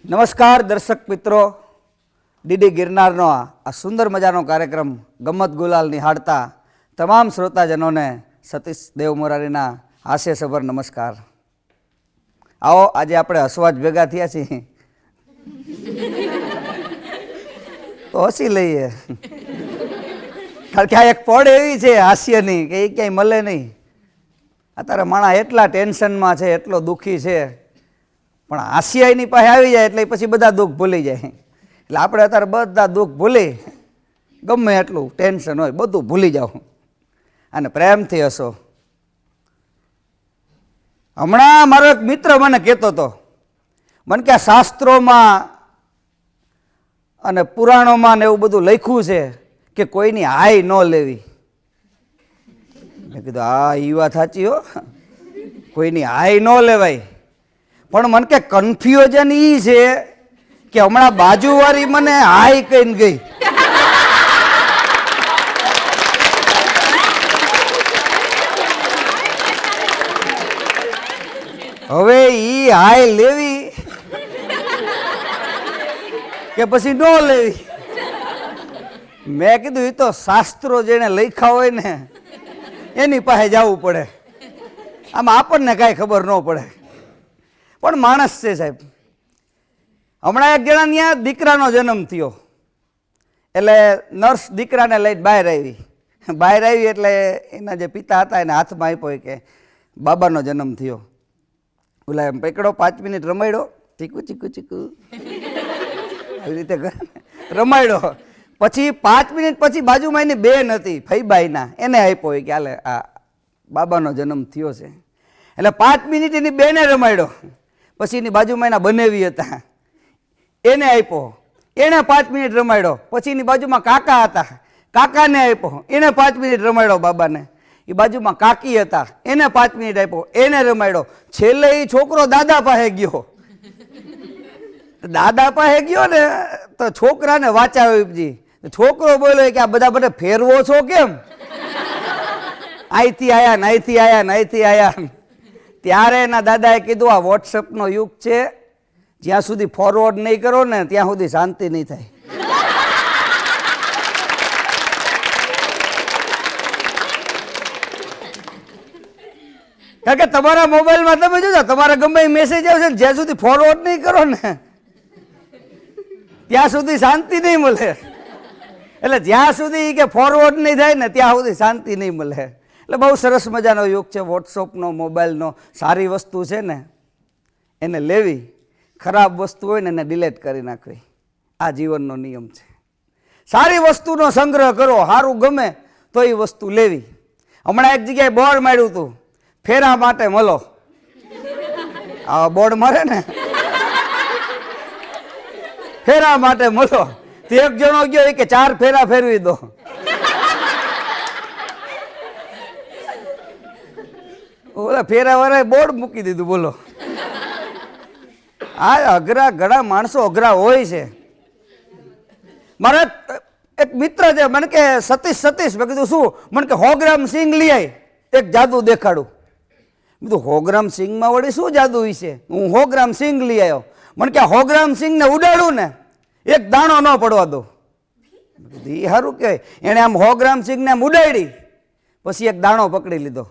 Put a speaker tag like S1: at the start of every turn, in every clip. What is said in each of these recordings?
S1: નમસ્કાર દર્શક મિત્રો, ડીડી ગિરનારનો આ સુંદર મજાનો કાર્યક્રમ ગમત ગુલાલ નિહાળતા તમામ શ્રોતાજનોને સતીશ દેવ મોરારીના હાસ્યસભર નમસ્કાર. આવો આજે આપણે હસવા જ ભેગા થયા છીએ તો હસી લઈએ, કારણ કે આ એક પડ એવી છે હાસ્યની કે એ ક્યાંય મળે નહીં. અત્યારે માણસ એટલા ટેન્શનમાં છે, એટલો દુઃખી છે, પણ હાસ્ય એની પાસે આવી જાય એટલે પછી બધા દુઃખ ભૂલી જાય. એટલે આપણે અત્યારે બધા દુઃખ ભૂલી, ગમે એટલું ટેન્શન હોય બધું ભૂલી જાઓ અને પ્રેમથી હસો. હમણાં મારો એક મિત્ર મને કહેતો હતો, મને કે આ શાસ્ત્રોમાં અને પુરાણોમાં ને એવું બધું લખ્યું છે કે કોઈની હાય ન લેવી. મેં કીધું હા એ વાત સાચી હો, કોઈની હાય ન લેવાય. પણ મને કે કન્ફ્યુઝન એ છે કે હમણાં બાજુવાળી મને હાય કહીને ગઈ. હવે ઈ હાય લેવી કે પછી ન લેવી? મેં કીધું એ તો શાસ્ત્રો જેને લખ્યા હોય ને એની પાસે જવું પડે, આમાં આપણને કાંઈ ખબર ન પડે. પણ માણસ છે સાહેબ. હમણાં એક જણા ત્યાં દીકરાનો જન્મ થયો એટલે નર્સ દીકરાને લઈને બહાર આવી. બહાર આવી એટલે એના જે પિતા હતા એને હાથમાં આપ્યો કે બાબાનો જન્મ થયો. ઓલા એમ પકડો 5 મિનિટ રમાડ્યો, ચીકુ ચીકુ ચીકુ આવી રીતે રમાડ્યો. પછી 5 મિનિટ પછી બાજુમાં એની બેન હતી ફઈબાઈના, એને આપ્યો કે હાલે આ બાબાનો જન્મ થયો છે. એટલે 5 મિનિટ એની બેને રમાડ્યો. પછી એની બાજુમાં એના બનેવી હતા એને આપ્યો, એને 5 મિનિટ રમાડ્યો. પછી એની બાજુમાં કાકા હતા, કાકાને આપ્યો, એને 5 મિનિટ રમાડ્યો બાબાને. એ બાજુમાં કાકી હતા, એને 5 મિનિટ આપ્યો, એને રમાડ્યો. છેલ્લે એ છોકરો દાદા પાસે ગયો. દાદા પાસે ગયો ને તો છોકરાને વાંચા ઉપજી. છોકરો બોલ્યો કે આ બધા ફેરવો છો કેમ? અહીંથી આયા ને અહીંથી આયા ને અહીંથી આયા. ત્યારે એના દાદાએ કીધું આ વોટ્સઅપનો યુગ છે, જ્યાં સુધી ફોરવર્ડ નહીં કરો ને ત્યાં સુધી શાંતિ નહીં થાય. કારણ કે તમારા મોબાઈલમાં તમે જોજો, તમારા ગમે એ મેસેજ આવશે ને જ્યાં સુધી ફોરવર્ડ નહીં કરો ને ત્યાં સુધી શાંતિ નહીં મળે. એટલે જ્યાં સુધી કે ફોરવર્ડ નહીં થાય ને ત્યાં સુધી શાંતિ નહીં મળે. એટલે બહુ સરસ મજાનો યુગ છે વોટ્સઅપનો, મોબાઈલનો. સારી વસ્તુ છે ને એને લેવી, ખરાબ વસ્તુ હોય ને એને ડિલેટ કરી નાખવી. આ જીવનનો નિયમ છે. સારી વસ્તુનો સંગ્રહ કરો, સારું ગમે તો એ વસ્તુ લેવી. હમણાં એક જગ્યાએ બોર્ડ માર્યું હતું, ફેરા માટે મળો. આ બોર્ડ મારે ને ફેરા માટે મળો. તે એક જણો ગયો કે 4 ફેરા ફેરવી દો. ઓલા ફેરાવાળાએ બોર્ડ મૂકી દીધું. બોલો, આ અઘરા ઘણા માણસો અઘરા હોય છે. મારા એક મિત્ર છે, મને કે સતીશ. મેં કીધું શું? મને કે 100 ગ્રામ સિંગ લઈ આવી, એક જાદુ દેખાડું. મેં કીધું 100 ગ્રામ સિંગમાં વળી શું જાદુ વિશે? હું 100 ગ્રામ સિંગ લઈ આવ્યો. મને કે 100 ગ્રામ સિંગને ઉડાડું ને એક દાણો ન પડવા દો. એ સારું કહેવાય. એણે આમ 100 ગ્રામ સિંગને આમ ઉડાડી, પછી એક દાણો પકડી લીધો.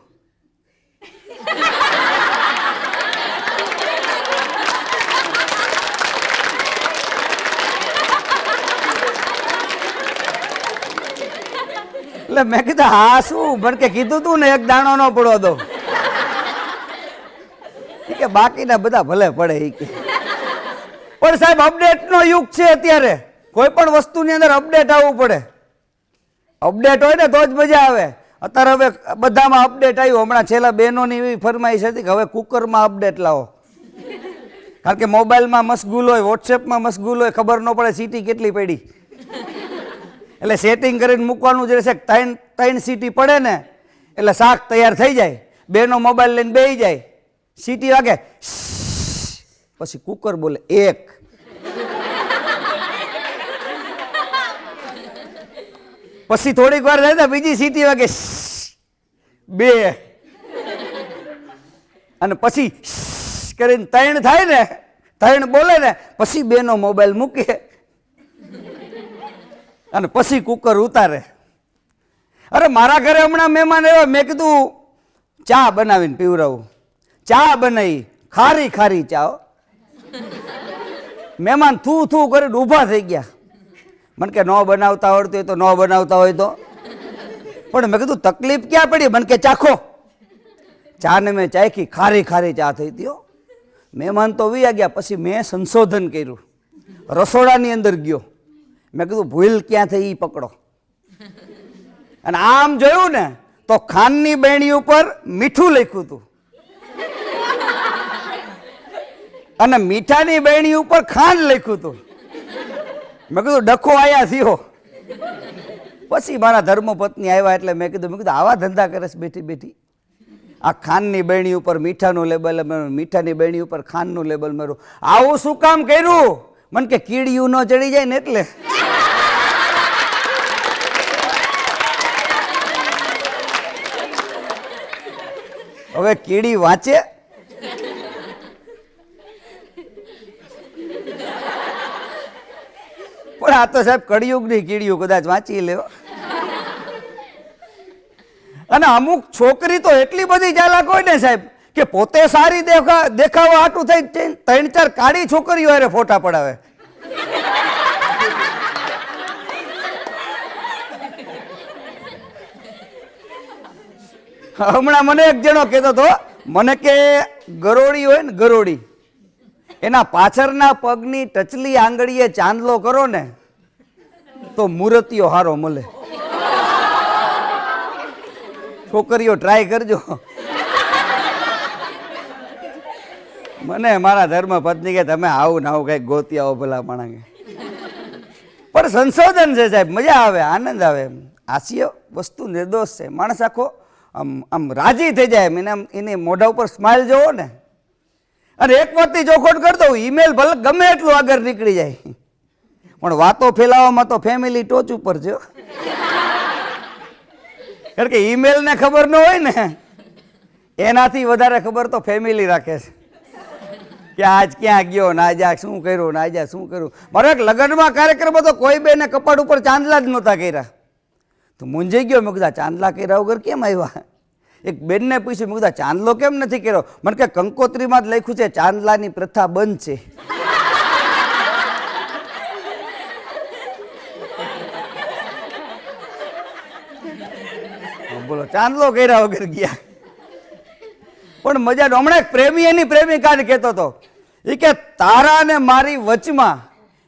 S1: એટલે મેં કીધું હા શું? મને કે કીધું તું ને એક દાણો ન પડવા દો. કે બાકીના બધા ભલે પડે. એ કે પણ સાહેબ અપડેટનો યુગ છે અત્યારે. કોઈ પણ વસ્તુની અંદર અપડેટ આવવું પડે. અપડેટ હોય ને તો જ મજા આવે. અત્યારે હવે બધામાં અપડેટ આવ્યું. હમણાં છેલ્લા બહેનોની એવી ફરમાઈશ હતી કે હવે કુકરમાં અપડેટ લાવો. કારણ કે મોબાઈલમાં મશગુલ હોય, વોટ્સએપમાં મશગુલ હોય, ખબર ન પડે સીટી કેટલી પડી. એટલે સેટિંગ કરીને મૂકવાનું જે છે, 3 સીટી પડે ને એટલે શાક તૈયાર થઈ જાય. બેનો મોબાઈલ લઈને બેસી જાય, સીટી વાગે, પછી કુકર બોલે 1. પછી થોડીક વાર થાય ને બીજી સીટી વાગે 2, અને પછી કરીને 3 થાય ને ત્રણ બોલે ને પછી બેનો મોબાઈલ મૂકે અને પછી કુકર ઉતારે. અરે મારા ઘરે હમણાં મહેમાન આવ્યા, મેં કીધું ચા બનાવીને પીવડાવું. ચા બનાવી, ખારી ખારી ચા. મહેમાન થૂ થૂ કરીને ઊભા થઈ ગયા. મને કે ન બનાવતા આવડતું હોય તો ન બનાવતા હોય તો. પણ મેં કીધું તકલીફ ક્યાં પડી? મને કે ચાખો. ચા ને મેં ચાખી, ખારી ખારી ચા થઈ હતી. મહેમાન તો વી ગયા. પછી મેં સંશોધન કર્યું, રસોડાની અંદર ગયો. મેં કીધું ભૂલ ક્યાં થઈ એ પકડો. અને આમ જોયું ને તો ખાંડની બેણી ઉપર મીઠું લખ્યું હતું અને મીઠાની બેણી ઉપર ખાંડ લખ્યું હતું. મેં કીધું ડખો આયા થયો. પછી મારા ધર્મપત્ની આવ્યા એટલે મેં કીધું આવા ધંધા કરે છે બેઠી બેઠી. આ ખાંડની બેણી ઉપર મીઠાનું લેબલ માર્યું, મીઠાની બેણી ઉપર ખાંડનું લેબલ માર્યું. આવું શું કામ કર્યું? મને કે કીડિયું ન ચડી જાય ને એટલે. હવે કીડી વાંચે? પણ આ તો સાહેબ કળિયુગની કીડીયું કદાચ વાંચી લેવો. અને અમુક છોકરી તો એટલી બધી ચાલાક હોય ને સાહેબ કે પોતે સારી દેખાવા હાટું થઈ 3-4 કાળી છોકરીઓ હારે ફોટા પડાવે. હમણાં મને એક જણો કહેતો હતો, મને કે ગરોળી હોય ને ગરોળી, એના પાછળના પગની ટચલી આંગળીએ ચાંદલો કરો ને તો મૂર્તિઓ હારો મળે. છોકરીઓ ટ્રાય કરજો. મને મારા ધર્મપત્ની કે તમે આવું ને આવું કઈક ગોતી આવો ભલા માણા. પણ સંશોધન છે સાહેબ, મજા આવે, આનંદ આવે. હાસ્ય વસ્તુ નિર્દોષ છે. માણસ આખો આમ રાજી થઈ જાય. એને મોઢા ઉપર સ્માઇલ જોવો ને. અને એક વાતની ચોખવટ કરી દઉં, ઈમેલ ભલે ગમે એટલું આગળ નીકળી જાય પણ વાતો ફેલાવવામાં તો ફેમિલી ટોચ ઉપર છે. કારણ કે ઈમેલ ને ખબર ન હોય ને એનાથી વધારે ખબર તો ફેમિલી રાખે છે કે આજ ક્યાં ગયો ને આજે શું કર્યું ને આજે શું કર્યું. મારો એક લગ્નમાં કાર્યક્રમ હતો, કોઈ બેને કપાટ ઉપર ચાંદલા જ નહોતા કર્યા. તો મૂંઝાઈ ગયો. મેં કીધું ચાંદલા કર્યા વગર કેમ આવ્યા? એક બેનને પૂછ્યું, મેં કીધું ચાંદલો કેમ નથી કર્યો? મને કે કંકોત્રીમાં જ લખ્યું છે ચાંદલાની પ્રથા બંધ છે. બોલો, ચાંદલો કર્યા વગર ગયા. પણ મજા. હમણાં એક પ્રેમી એની પ્રેમિકાને કહેતો હતો, એ કે તારા ને મારી વચમાં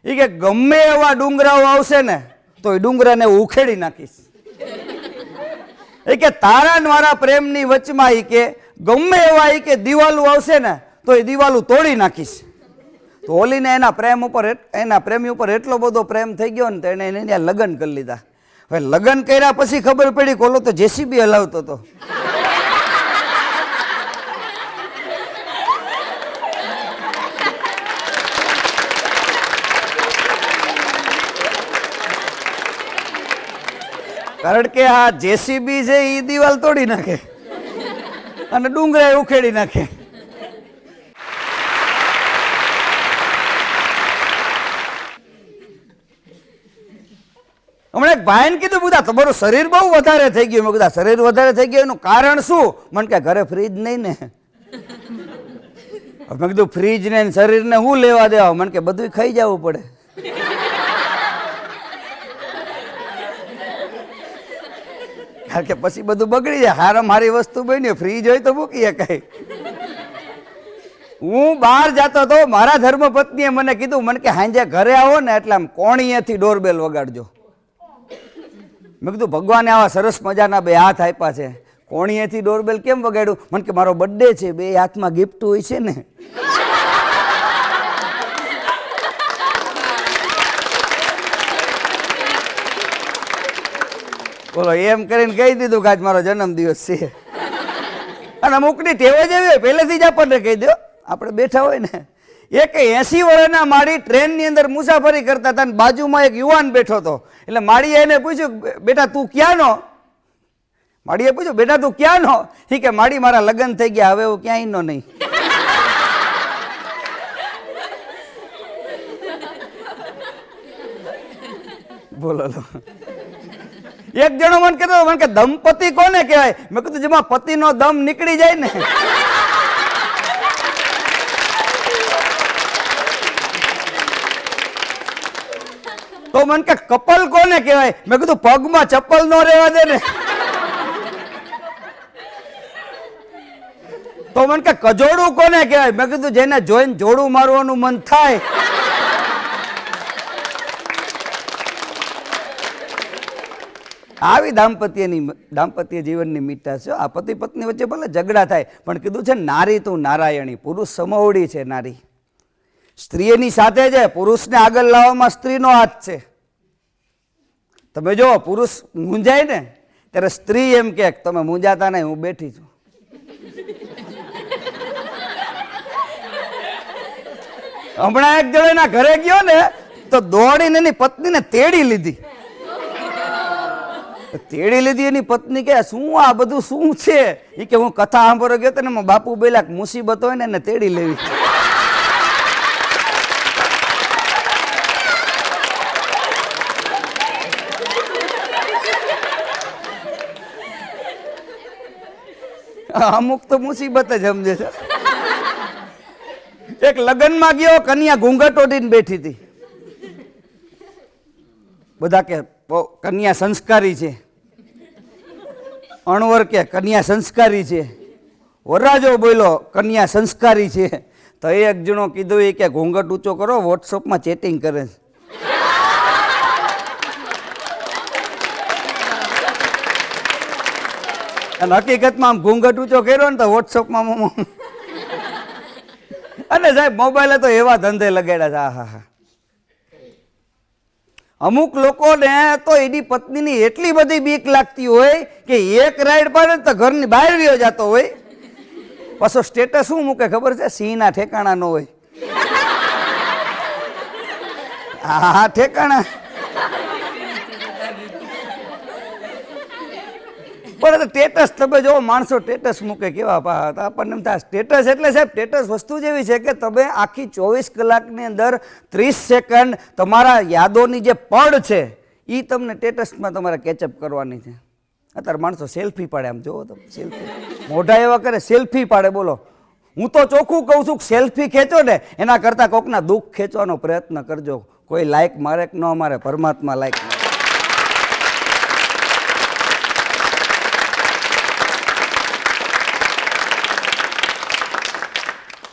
S1: એ કે ગમે એવા ડુંગરાઓ આવશે ને તો એ ડુંગરાને ઉખેડી નાખીશ. એ કે તારા મારા પ્રેમની વચમાં એ કે ગમે એવા એ કે દિવાલું આવશે ને તો એ દિવાલું તોડી નાખીશ. તો ઓલીને એના પ્રેમી ઉપર એટલો બધો પ્રેમ થઈ ગયો ને તો એને ત્યાં લગ્ન કરી લીધા. હવે લગ્ન કર્યા પછી ખબર પડી કે ઓલો તો જેસીબી હલાવતો હતો. કારણ કે આ જેસીબી છે એ દિવાલ તોડી નાખે અને ડુંગરા ઉખેડી નાખે. હમણાં એક ભાઈને કીધું, બધા તમારું શરીર બહુ વધારે થઈ ગયું. મેં કીધું શરીર વધારે થઈ ગયું એનું કારણ શું? મને કે ઘરે ફ્રીજ નહીં ને. મેં કીધું ફ્રીજ ને શરીરને શું લેવા દેવા? મને કે બધું ખાઈ જવું પડે. કારણ કે પછી બધું બગડી જાય. હારામ હારી વસ્તુ બની, ફ્રીજ હોય તો મૂકી શકાય. હું બહાર જતો હતો, મારા ધર્મપત્નીએ મને કીધું, મને કે હાંજે ઘરે આવો ને એટલે આમ કોણીએથી ડોરબેલ વગાડજો. મેં કીધું ભગવાને આવા સરસ મજાના બે હાથ આપ્યા છે, કોણીએથી ડોરબેલ કેમ વગાડ્યું? મને કે મારો બર્થડે છે, બે હાથમાં ગિફ્ટ હોય છે ને. બોલો, એમ કરીને કહી દીધું કે આજ મારો જન્મદિવસ છે. અને અમુકની ટેવ જ એવી હોય, પહેલેથી જ આપણને કહી દો. આપણે બેઠા હોય ને, એક 80 વર્ષના માળી ટ્રેનની અંદર મુસાફરી કરતા હતા, બાજુમાં એક યુવાન બેઠો હતો. એટલે માળીએ એને પૂછ્યું, બેટા તું ક્યાંનો? માળીએ પૂછ્યું, બેટા તું ક્યાંનો? એ કે માળી મારા લગ્ન થઈ ગયા, હવે હું ક્યાંય નો નહીં. બોલો લો. એક જણો મને કહેતો મને કે દંપતિ કોને કહેવાય? મેં કીધું જેમાં પતિનો દમ નીકળી જાય ને. તો મને કે કપલ કોને કહેવાય? મેં કીધું પગમાં ચપ્પલ નો રહેવા દે ને. તો મને કે કજોડું કોને કહેવાય? મેં કીધું જેને જોઈને જોડું મારવાનું મન થાય. આવી દાંપત્ય જીવનની મીઠાશ છે. આ પતિ પત્ની વચ્ચે ભલે ઝઘડા થાય પણ કીધું છે નારી તું નારાયણી, પુરુષ સમોવડી છે નારી. સ્ત્રી એની સાથે છે, પુરુષને આગળ લાવવામાં સ્ત્રીનો હાથ છે. તમે જો પુરુષ મૂંઝાય ને ત્યારે સ્ત્રી એમ કે તમે મૂંઝાતા નહીં, હું બેઠી છું. હમણાં એક જણો એના ઘરે ગયો ને તો દોડીને એની પત્નીને તેડી લીધી. એની પત્ની કે શું આ બધું શું છે? એ કે હું કથા સાંભળવા ગયો તો ને બાપુ બોલ્યા મુસીબત હોય ને એને તેડી લેવી. અમુક તો મુસીબત જ સમજે છે. એક લગ્નમાં ગયો, કન્યા ઘૂંઘટ ઓઢીને બેઠી હતી. બધા કે કન્યા સંસ્કારી છે, અણવર કે કન્યા સંસ્કારી છે, વરરાજો બોલ્યો કન્યા સંસ્કારી છે. તો એક જણો કીધું એ કે ઘૂંઘટ ઊંચો કરો, વોટ્સઅપમાં ચેટિંગ કરે છે. અને હકીકતમાં આમ ઘૂંઘટ ઊંચો કર્યો ને તો વોટ્સઅપમાં અને સાહેબ મોબાઈલે તો એવા ધંધે લગાડ્યા છે. હા હા. અમુક લોકોને તો એની પત્નીની એટલી બધી બીક લાગતી હોય કે એક રાઈડ પાડે તો ઘરની બહાર વ્યો જતો હોય. પાછો સ્ટેટસ શું મૂકે ખબર છે? સિંહના ઠેકાણા ન હોય. હા ઠેકાણા. પણ સ્ટેટસ તમે જો માણસો સ્ટેટસ મૂકે કેવા આપણને એમ થાય સ્ટેટસ એટલે સાહેબ સ્ટેટસ વસ્તુ જ એવી છે કે તમે આખી 24 કલાકની અંદર 30 સેકન્ડ તમારા યાદોની જે પડ છે એ તમને સ્ટેટસમાં તમારે કેચઅપ કરવાની છે. અત્યારે માણસો સેલ્ફી પાડે, આમ જોવો તમે સેલ્ફી મોઢા એવા કરે સેલ્ફી પાડે. બોલો હું તો ચોખ્ખું કહું છું સેલ્ફી ખેંચો ને એના કરતાં કોકના દુઃખ ખેંચવાનો પ્રયત્ન કરજો. કોઈ લાઈક મારે કે ન મારે, પરમાત્મા લાઈક.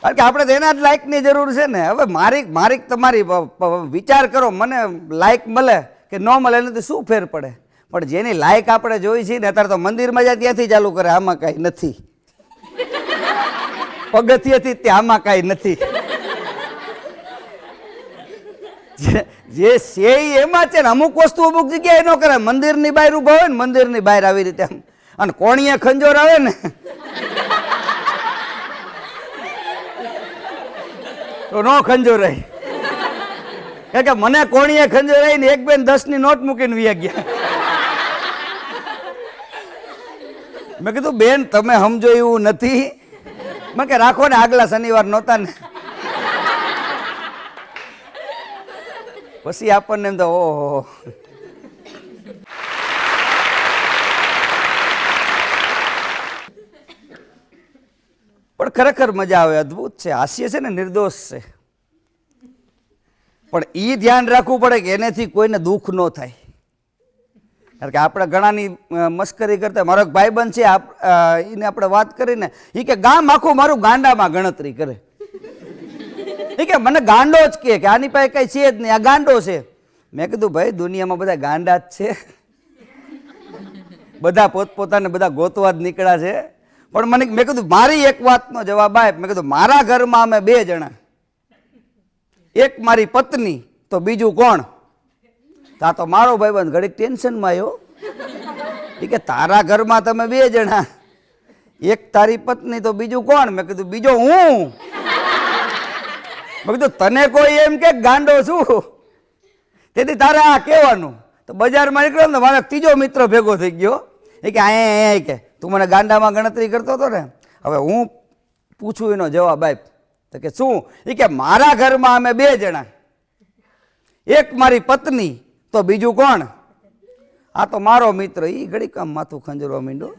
S1: કારણ કે આપણે એના જ લાઈકની જરૂર છે ને. હવે મારી તમારી વિચાર કરો, મને લાઈક મળે કે ન મળે એનાથી શું ફેર પડે? પણ જેની લાઈક આપણે જોઈ છે ને અત્યારે તો મંદિરમાં જાય ત્યાંથી ચાલુ કરે આમાં કાંઈ નથી, પગથિયેથી ત્યાં આમાં કાંઈ નથી. જે છે એમાં છે ને. અમુક વસ્તુ અમુક જગ્યાએ ન કરે. મંદિરની બહાર ઊભા હોય ને, મંદિરની બહાર આવી રીતે આમ અને કોણીએ ખંજોર આવે ને તો નો ખંજોર રહી. કે મને કોણીએ ખંજોર રહી ને એક બેન 10ની નોટ મૂકીને વ્યા ગયા. મેં કીધું બેન તમે સમજો એવું નથી. મેં કે રાખો ને આગલા શનિવાર નહોતા ને. પછી આપણને એમ તો ઓહો. પણ ખરેખર મજા આવે, અદ્ભુત છે. હાસ્ય છે ને નિર્દોષ છે. પણ એ ધ્યાન રાખવું પડે કે એનાથી કોઈને દુઃખ ન થાય. કારણ કે આપણે ઘણાની મસ્કરી કરતા. મારો એક ભાઈબંધ છે, એને આપણે વાત કરીને એ કે ગામ આખું મારું ગાંડામાં ગણતરી કરે. એ કે મને ગાંડો જ કે આની પાસે કઈ છે જ નહીં, આ ગાંડો છે. મેં કીધું ભાઈ દુનિયામાં બધા ગાંડા જ છે, બધા પોતપોતાને બધા ગોતવા જ નીકળ્યા છે. પણ મેં કીધું મારી એક વાતનો જવાબ આપ. મેં કીધું મારા ઘરમાં અમે 2 જણા, એક મારી પત્ની તો બીજું કોણ? તા તો મારો ભાઈબંધ ઘડીક ટેન્શનમાં આવ્યો. એ કે તારા ઘરમાં તમે 2 જણા, એક તારી પત્ની તો બીજું કોણ? મેં કીધું બીજો હું. મેં કીધું તને કોઈ એમ કે ગાંડો છું? તેથી તારે આ કહેવાનું. તો બજારમાં નીકળ્યો ને મારો ત્રીજો મિત્ર ભેગો થઈ ગયો. એ કે આ કે તું મને ગાંડામાં ગણતરી કરતો હતો ને, હવે હું પૂછું એનો જવાબ આપ. તો કે શું? એ કે મારા ઘરમાં અમે 2 જણા, એક મારી પત્ની તો બીજું કોણ? આ તો મારો મિત્ર. એ ઘડી કામ માથું ખંજરવા માંડ્યો.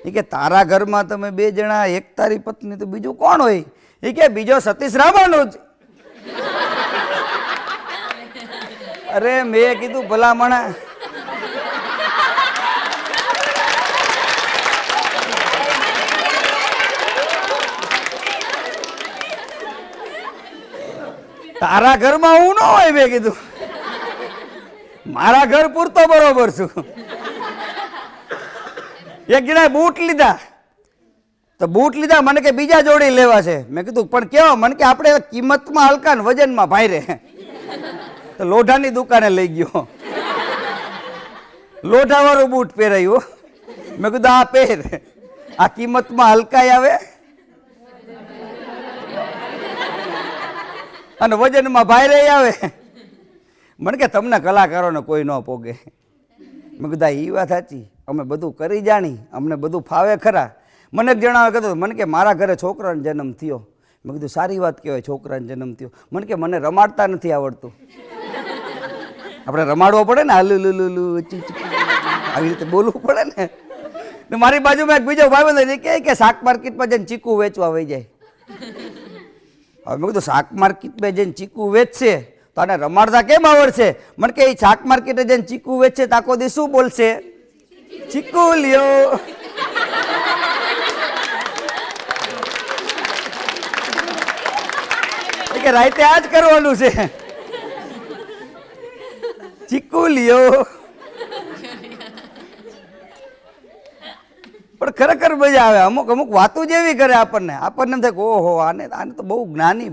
S1: એ કે તારા ઘરમાં તમે બે જણા, એક તારી પત્ની, તો બીજું કોણ હોય? એ કે બીજો સતીશ રામાનુજ. અરે મેં કીધું ભલામણા, તારા ઘરમાં હું ન હોય. મેં કીધું મારા ઘર પૂરતો બરોબર છું. એક જણાએ બૂટ લીધા, તો બૂટ લીધા, મને કે બીજા જોડી લેવા છે. મેં કીધું પણ કેવા? મને કે આપણે કિંમતમાં હલકા ને વજનમાં ભાઈ. તો લોઢાની દુકાને લઈ ગયો, લોઢાવાળું બૂટ પહેરાયું. મેં કીધું આ પહેર, આ કિંમતમાં હલકાઈ આવે અને વજનમાં ભાઈ આવે. મને કે તમને કલાકારોને કોઈ ન પોગે. મેં કીધું એ વાત સાચી, અમે બધું કરી જાણી, અમને બધું ફાવે ખરા. મને એક જણાવે કહેતો, મને કે મારા ઘરે છોકરાનો જન્મ થયો. મેં કીધું સારી વાત કહેવાય, છોકરાનો જન્મ થયો. મને કે મને રમાડતા નથી આવડતું. આપણે રમાડવો પડે ને, હાલુ લુલુ લુ આવી રીતે બોલવું પડે ને. મારી બાજુમાં એક બીજો ભાઈ કે શાક માર્કેટમાં જઈને ચીકુ વેચવા વહી જાય. હવે મેં કીધું શાક માર્કેટમાં જઈને ચીકુ વેચશે તો આને રમાડતા કેમ આવડશે? મને કે એ શાક માર્કેટે જઈને ચીકુ વેચશે તો આખો દી શું બોલશે? ચીકુ લ્યો. કે રાતે આ જ કરવાનું છે, ચીકુ લ્યો. પણ ખરેખર મજા આવે. અમુક અમુક વાતો જેવી કરે આપણને એમ થાય કે ઓહો, આને તો બહુ જ્ઞાની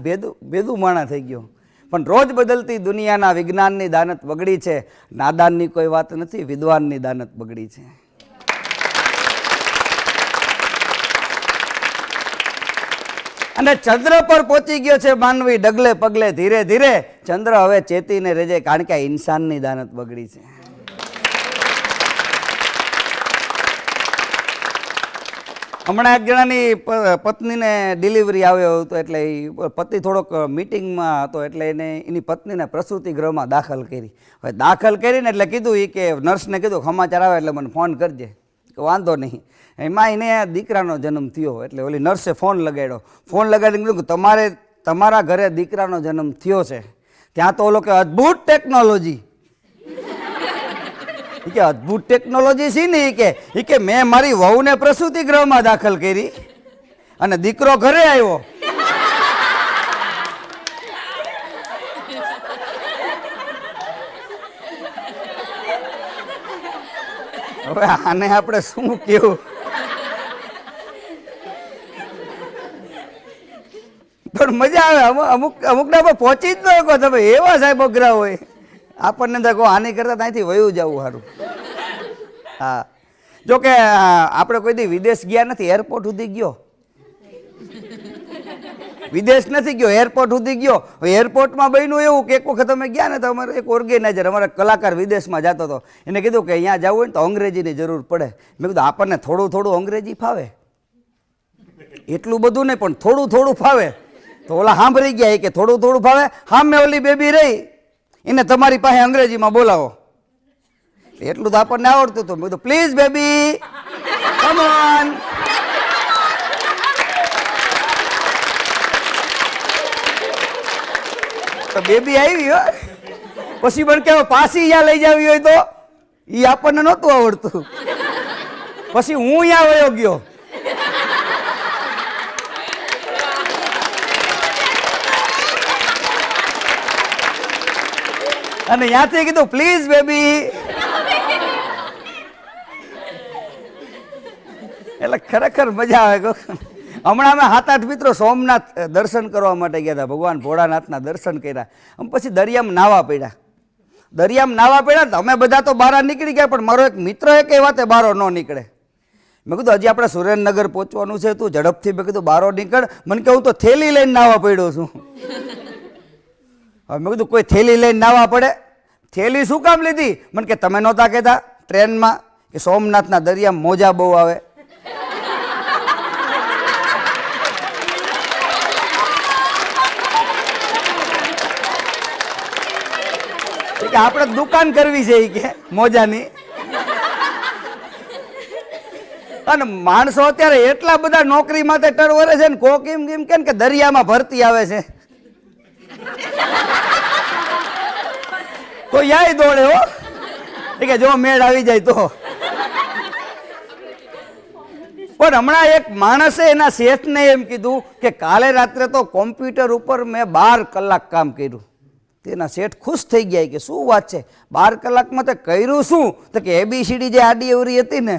S1: ભેદું માણા થઈ ગયો. પણ રોજ બદલતી દુનિયાના વિજ્ઞાનની દાનત બગડી છે. નાદાનની કોઈ વાત નથી, વિદ્વાનની દાનત બગડી છે. અને ચંદ્ર પર પહોંચી ગયો છે માનવી ડગલે પગલે ધીરે ધીરે. ચંદ્ર હવે ચેતીને રહેજે, કારણ કે આ ઇન્સાનની દાનત બગડી છે. હમણાં એક જણાની પત્નીને ડિલિવરી આવ્યો હતો, એટલે એ પતિ થોડોક મિટિંગમાં હતો, એટલે એની પત્નીને પ્રસૂતિ ગૃહમાં દાખલ કરી. હવે દાખલ કરીને એટલે કીધું એ કે નર્સને કીધું સમાચાર આવે એટલે મને ફોન કરજે. કે વાંધો નહીં. એમાં એને દીકરાનો જન્મ થયો, એટલે ઓલી નર્સે ફોન લગાડ્યો. ફોન લગાડીને કીધું કે તમારા ઘરે દીકરાનો જન્મ થયો છે, ત્યાં તો ઓલો કે અદ્ભુત ટેકનોલોજી. કે અદ્ભુત ટેકનોલોજી છે ને એ કે મેં મારી વહુને પ્રસૂતિ ગૃહમાં દાખલ કરી અને દીકરો ઘરે આવ્યો. હવે આને આપણે શું કેવું? પણ મજા આવે. અમુકને આપણે પહોંચી જ ન શકો તમે, એવા સાહેબ અઘરા હોય. આપણને તો આની કરતા ત્યાંથી વયું જવું સારું. હા, જોકે આપણે કોઈ દી વિદેશ ગયા નથી. એરપોર્ટ સુધી ગયો, વિદેશ નથી ગયો, એરપોર્ટ સુધી ગયો. એરપોર્ટમાં બન્યું એવું કે એક વખત અમે ગયા ને તો અમારે એક ઓર્ગેનાઇઝર, અમારા કલાકાર વિદેશમાં જતો હતો, એને કીધું કે અહીંયા જવું હોય ને તો અંગ્રેજીની જરૂર પડે. મેં કીધું આપણને થોડું થોડું અંગ્રેજી ફાવે, એટલું બધું નહીં પણ થોડું થોડું ફાવે. તો ઓલા સાંભળી ગયા કે થોડું થોડું ફાવે, સામે ઓલી બેબી રહી એને તમારી પાસે અંગ્રેજીમાં બોલાવો. એટલું તો આપણને આવડતું હતું. મેં કીધું પ્લીઝ બેબી કમ ઓન. તો બેબી આવી હો, પછી પણ કેવો પાછી અહીંયા લઈ જાવી હોય તો એ આપણને નહોતું આવડતું. પછી હું અહીંયા વયો ગયો. અને ત્યાંથી કીધું પ્લીઝ બેબી. એટલે ખરેખર મજા આવે. હમણાં અમે 7-8 મિત્રો સોમનાથ દર્શન કરવા માટે ગયા હતા, ભગવાન ભોળાનાથના દર્શન કર્યા. અમે પછી દરિયામાં નાવા પડ્યા. તો અમે બધા તો બહાર નીકળી ગયા, પણ મારો એક મિત્ર એક એ વાતે બારો ન નીકળે. મેં કીધું હજી આપણે સુરેન્દ્રનગર પહોંચવાનું છે, તું ઝડપથી. મેં કીધું બારો નીકળ. મને કે હું તો થેલી લઈને નાવા પડ્યો છું. હવે મેં કીધું કોઈ થેલી લઈને નાવા પડે? થેલી શું કામ લીધી? મને કે તમે નહોતા કહેતા ટ્રેનમાં કે સોમનાથના દરિયામાં મોજા બહુ આવે? કે આપણે દુકાન કરવી છે કે મોજાની. અને માણસો અત્યારે એટલા બધા નોકરી માટે ટરવરે છે ને, કોક એમ કે દરિયામાં ભરતી આવે છે તો યાય દોડે હો કે જો મેળ આવી જાય તો. પણ હમણાં એક માણસે એના શેઠને એમ કીધું કે કાલે રાત્રે તો કોમ્પ્યુટર ઉપર મેં 12 કલાક કામ કર્યું. તેના શેઠ ખુશ થઈ ગયા કે શું વાત છે, 12 કલાકમાં તે કર્યું શું? તો કે ABCD જે આડી અવરી હતી ને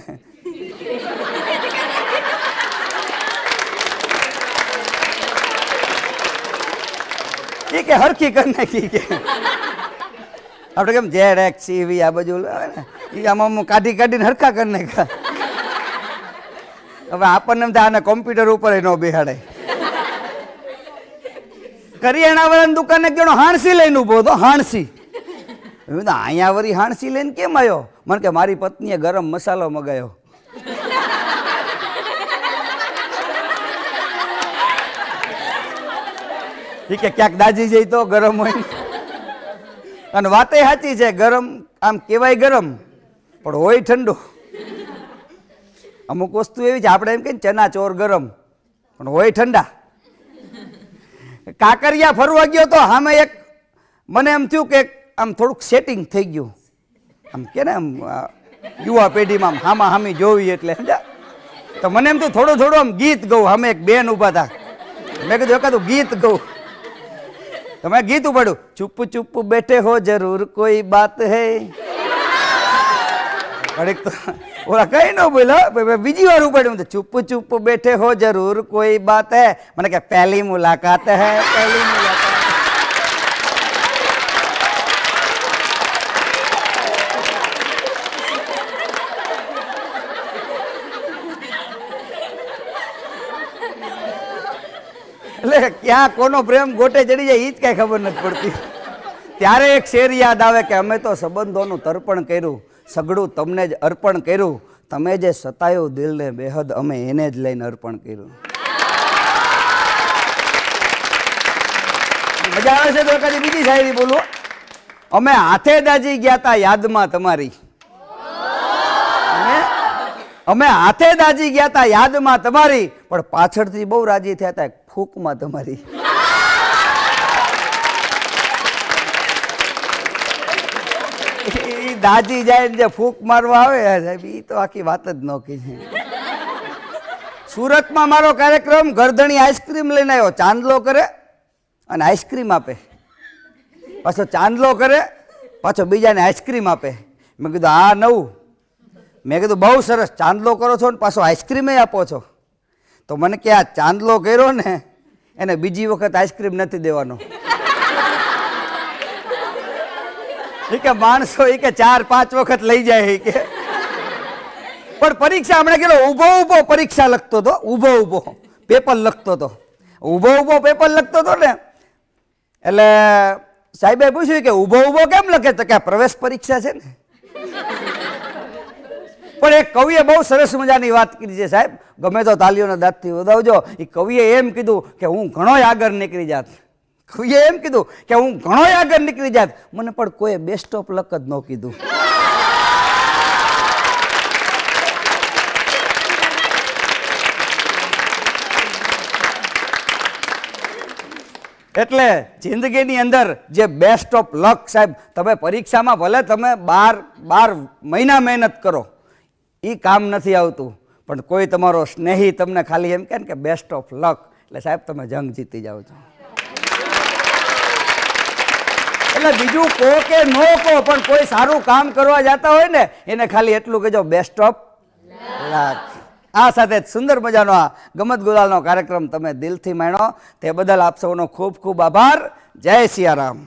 S1: એ કે હરખી કરી નાખી કે આપણે કેમ ZXCV આ બાજુ આવે ને એ આમ કાઢી કાઢીને હરખા કરી નાખ્યા. હવે આપણને એમ થાય આને કોમ્પ્યુટર ઉપર ન બેહાડે. કરિયાણા વાળાની દુકાને ગયો હાણસી લઈને ઉભો હતો. હાણસી અહીંયા વળી હાણસી લઈને કેમ આવ્યો? મને કે મારી પત્નીએ ગરમ મસાલો મગાયો. એ કે ક્યાંક દાજી જાય તો ગરમ હોય. અને વાતે સાચી છે, ગરમ આમ કહેવાય ગરમ પણ હોય ઠંડુ. અમુક વસ્તુ એવી છે આપણે એમ કહીએ ચના ચોર ગરમ પણ હોય ઠંડા. કાંકરિયા ફરવા ગયો તો સામે એક મને એમ થયું કે આમ થોડુંક સેટિંગ થઈ ગયું. આમ કે ને આમ યુવા પેઢીમાં હામા હામી જોવી એટલે સમજા. તો મને એમ થયું થોડું થોડું આમ ગીત ગઉં. સામે એક બેન ઊભા હતા, મેં કીધું એકાદું ગીત ગઉં. તો મેં ગીત ઉપાડ્યું, ચુપ ચુપ બેઠે હો જરૂર કોઈ બાત હૈ. ઘડીક તો ઓલા કઈ ન બોલ્યો, બીજી વાર ઉપાડ્યું, ચુપ ચુપ બેઠે હો જરૂર કોઈ બાત હૈ. મને કે પહેલી મુલાકાત હૈ, પહેલી મુલાકાત. એટલે ક્યાં કોનો પ્રેમ ગોટે ચડી જાય એ જ કઈ ખબર નથી પડતી. ત્યારે એક શેર યાદ આવે કે અમે તો સંબંધોનું તર્પણ કર્યું, સગડું તમને જ અર્પણ કર્યું, તમે જે સતાયું દિલને બેહદ અમે એને જ લઈને અર્પણ કર્યું. મજા આવે છે તો એકાદી બીજી શાયરી બોલો. અમે હાથે દાજી ગયા તા યાદમાં તમારી. અમે હાથે દાજી ગયા તા યાદમાં તમારી, પણ પાછળથી બહુ રાજી થયા હતા ફૂંકમાં તમારી. દાજી જાય ને જે ફૂંક મારવા આવે સાહેબ, એ તો આખી વાત જ નોખી છે. સુરતમાં મારો કાર્યક્રમ, ગરધણી આઈસ્ક્રીમ લઈને આવ્યો. ચાંદલો કરે અને આઈસ્ક્રીમ આપે, પાછો ચાંદલો કરે પાછો બીજાને આઈસ્ક્રીમ આપે. મેં કીધું આ નવું. મેં કીધું બહુ સરસ, ચાંદલો કરો છો ને પાછો આઈસ્ક્રીમે આપો છો. તો મને કે આ ચાંદલો કર્યો ને એને બીજી વખત આઈસ્ક્રીમ નથી દેવાનો. એ કે માણસો એ કે 4-5 વખત લઈ જાય કે. પણ પરીક્ષા હમણાં ગયેલો, ઊભો ઊભો પરીક્ષા લખતો હતો, ઊભો ઊભો પેપર લખતો હતો. ઊભો ઊભો પેપર લખતો હતો ને એટલે સાહેબે પૂછ્યું કે ઊભો ઊભો કેમ લખે? તો કે પ્રવેશ પરીક્ષા છે ને. પણ એક કવિએ બહુ સરસ મજાની વાત કરી છે સાહેબ, ગમે તો તાલીઓના દાંતથી વધાવજો. એ કવિએ એમ કીધું કે હું ઘણોય આગળ નીકળી જાત. કવિએ એમ કીધું કે હું ઘણોય આગળ નીકળી જાત, મને પણ કોઈ બેસ્ટ ઓફ લક જ ન કીધું. એટલે જિંદગીની અંદર જે બેસ્ટ ઓફ લક સાહેબ, તમે પરીક્ષામાં ભલે તમે 12 મહિના મહેનત કરો એ કામ નથી આવતું, પણ કોઈ તમારો સ્નેહી તમને ખાલી એમ કહે ને કે બેસ્ટ ઓફ લક, એટલે સાહેબ તમે જંગ જીતી જાઓ છો. એટલે બીજું કહો કે ન કહો, પણ કોઈ સારું કામ કરવા જતા હોય ને એને ખાલી એટલું કહેજો બેસ્ટ ઓફ લક. આ સાથે સુંદર મજાનો આ ગમત ગુલાલનો કાર્યક્રમ તમે દિલથી માણ્યો તે બદલ આપ સૌનો ખૂબ ખૂબ આભાર. જય સિયારામ.